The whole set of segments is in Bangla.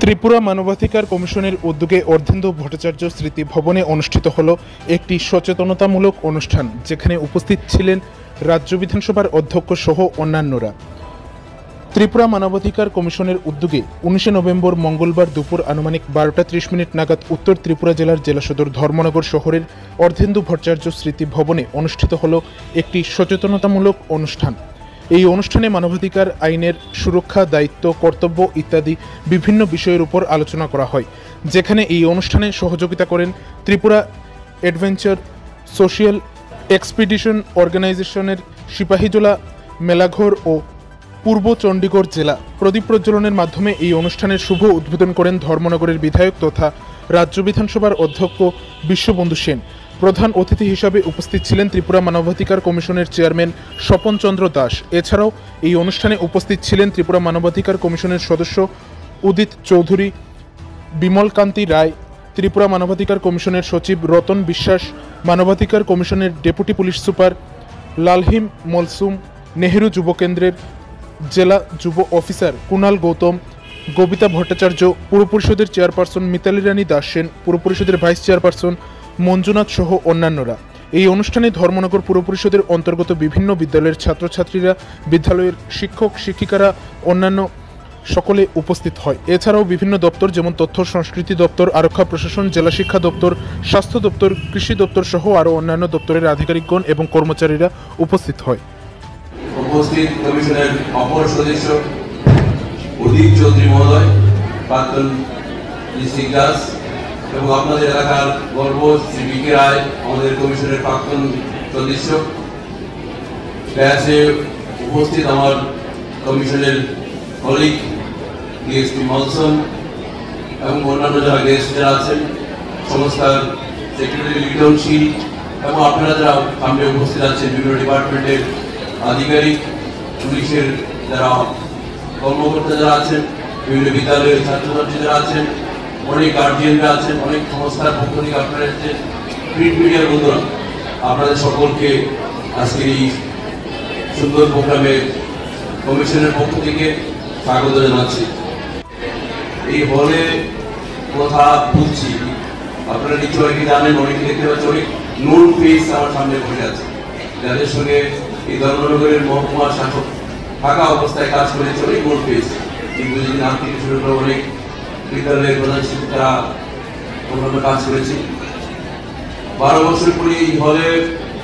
ত্রিপুরা মানবাধিকার কমিশনের উদ্যোগে অর্ধেন্দু ভট্টাচার্য স্মৃতি ভবনে অনুষ্ঠিত হল একটি সচেতনতামূলক অনুষ্ঠান, যেখানে উপস্থিত ছিলেন রাজ্য বিধানসভার অধ্যক্ষ সহ অন্যান্যরা। ত্রিপুরা মানবাধিকার কমিশনের উদ্যোগে 19 নভেম্বর মঙ্গলবার দুপুর আনুমানিক 12টা 30 মিনিট নাগাদ উত্তর ত্রিপুরা জেলার জেলা সদর ধর্মনগর শহরের অর্ধেন্দু ভট্টাচার্য স্মৃতি ভবনে অনুষ্ঠিত হল একটি সচেতনতামূলক অনুষ্ঠান। এই অনুষ্ঠানে মানবাধিকার আইনের সুরক্ষা, দায়িত্ব, কর্তব্য ইত্যাদি বিভিন্ন বিষয়ের উপর আলোচনা করা হয়, যেখানে এই অনুষ্ঠানে সহযোগিতা করেন ত্রিপুরা অ্যাডভেঞ্চার সোশিয়াল এক্সপিডিশন অর্গানাইজেশনের সিপাহীজলা, মেলাঘর ও পূর্ব চণ্ডীগড় জেলা। প্রদীপ প্রজ্বলনের মাধ্যমে এই অনুষ্ঠানের শুভ উদ্বোধন করেন ধর্মনগরের বিধায়ক তথা রাজ্য বিধানসভার অধ্যক্ষ বিশ্ববন্ধু সেন। প্রধান অতিথি হিসাবে উপস্থিত ছিলেন ত্রিপুরা মানবাধিকার কমিশনের চেয়ারম্যান স্বপন চন্দ্র দাস। এছাড়াও এই অনুষ্ঠানে উপস্থিত ছিলেন ত্রিপুরা মানবাধিকার কমিশনের সদস্য উদিত চৌধুরী, বিমল কান্তি রায়, ত্রিপুরা মানবাধিকার কমিশনের সচিব রতন বিশ্বাস, মানবাধিকার কমিশনের ডেপুটি পুলিশ সুপার লালহিম মলসুম, নেহেরু যুব কেন্দ্রের জেলা যুব অফিসার কুণাল গৌতম, গবিতা ভট্টাচার্য, পুর পরিষদের চেয়ারপারসন মিতালি রানী দাস সেন, পুর পরিষদের ভাইস চেয়ারপারসন মঞ্জুনাথ সহ অন্যান্যরা। এই অনুষ্ঠানে ধর্মনগর পুর পরিষদের অন্তর্গত বিভিন্ন বিদ্যালয়ের ছাত্রছাত্রীরা, বিদ্যালয়ের শিক্ষক শিক্ষিকারা, অন্যান্য সকলে উপস্থিত হয়। এছাড়াও বিভিন্ন দপ্তর যেমন তথ্য সংস্কৃতি দপ্তর, আরক্ষা প্রশাসন, জেলা শিক্ষা দপ্তর, স্বাস্থ্য দপ্তর, কৃষি দপ্তর সহ আরও অন্যান্য দপ্তরের আধিকারিকগণ এবং কর্মচারীরা উপস্থিত হয়। উপস্থিত কমিশনের অপর সদস্য উদিত চৌধুরী মহোদয়, প্রাক্তন ডিস্ট্রিক্ট জাজ, এবং আপনাদের এলাকার গর্ব শ্রী বিকে রায়, আমাদের কমিশনের প্রাক্তন সদস্য। ব্যাসে উপস্থিত আমার কমিশনের কলিগ ডিএসপি মলসন এবং অন্যান্য যারা গেস্ট যারা আছেন, সংস্থার সেক্রেটারি লিটনশীল এবং আপনারা যারা সামনে উপস্থিত আছেন, বিভিন্ন ডিপার্টমেন্টের আধিকারিক, পুলিশের যারা কর্মকর্তা যারা আছেন, বিভিন্ন বিদ্যালয়ের ছাত্রছাত্রী যারা আছেন, অনেক গার্জিয়ানরা আছেন, অনেক সংস্থার পক্ষ থেকে আপনারা এসেছেন, প্রিন্ট মিডিয়ার বন্ধুরা, আপনাদের সকলকে আজকের এই সুন্দর প্রোগ্রামে কমিশনের পক্ষ থেকে স্বাগত জানাচ্ছি। এই হলে কথা বুঝছি, আপনারা নিশ্চয়ই জানেন, অনেকে দেখতে পাচ্ছেন অনেক নোন ফেস আমার সামনে বসে আছে, যাদের সঙ্গে এই ধর্মনগরের মহকুমা শাসক থাকা অবস্থায় কাজ করেছে, অনেক নোন ফেস, কিন্তু যদি নাম থেকে শুরু করে অনেক বিদ্যালয়ের প্রধান শিক্ষকরা অন্যান্য কাজ করেছি। 12 বছর পরে এই হলে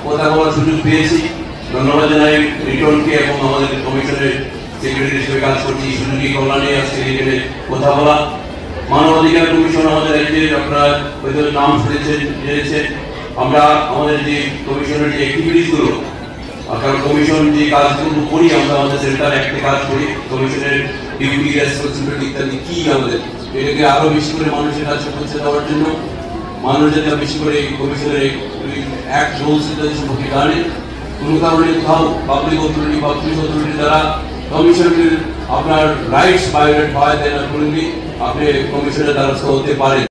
কথা বলার সুযোগ পেয়েছি। ধন্যবাদ জানাই রিটনকে এবং আমাদের কমিশনের সেক্রেটারি হিসেবে কাজ করছি, সুযোগী কল্যাণে আজকে এখানে কথা বলা। মানবাধিকার কমিশন আমাদের রাজ্যের, আপনারা হয়তো নাম শুনেছেন, জেনেছেন। আমরা আমাদের যে কমিশনের যে অ্যাক্টিভিটিসগুলো, কারণ কমিশন যে কাজগুলো করি, আমরা আমাদের সেন্টার একটা কাজ করি, কমিশনের ডিউটি, রেসপন্সিবিলিটি ইত্যাদি কি আমাদের, এটাকে আরো বেশি করে মানুষের কাছে পৌঁছে দেওয়ার জন্য, মানুষ যাতে বেশি করে কমিশনের অ্যাক্ট রুলস ইত্যাদি সম্পর্কে জানে। কোনো কারণে কোথাও পাবলিক অথরিটি বা পুলিশ অথরিটি দ্বারা কমিশনের আপনার রাইটস ভায়োলেট হয়, দেন আপনি কমিশনের দ্বারস্থ হতে পারেন।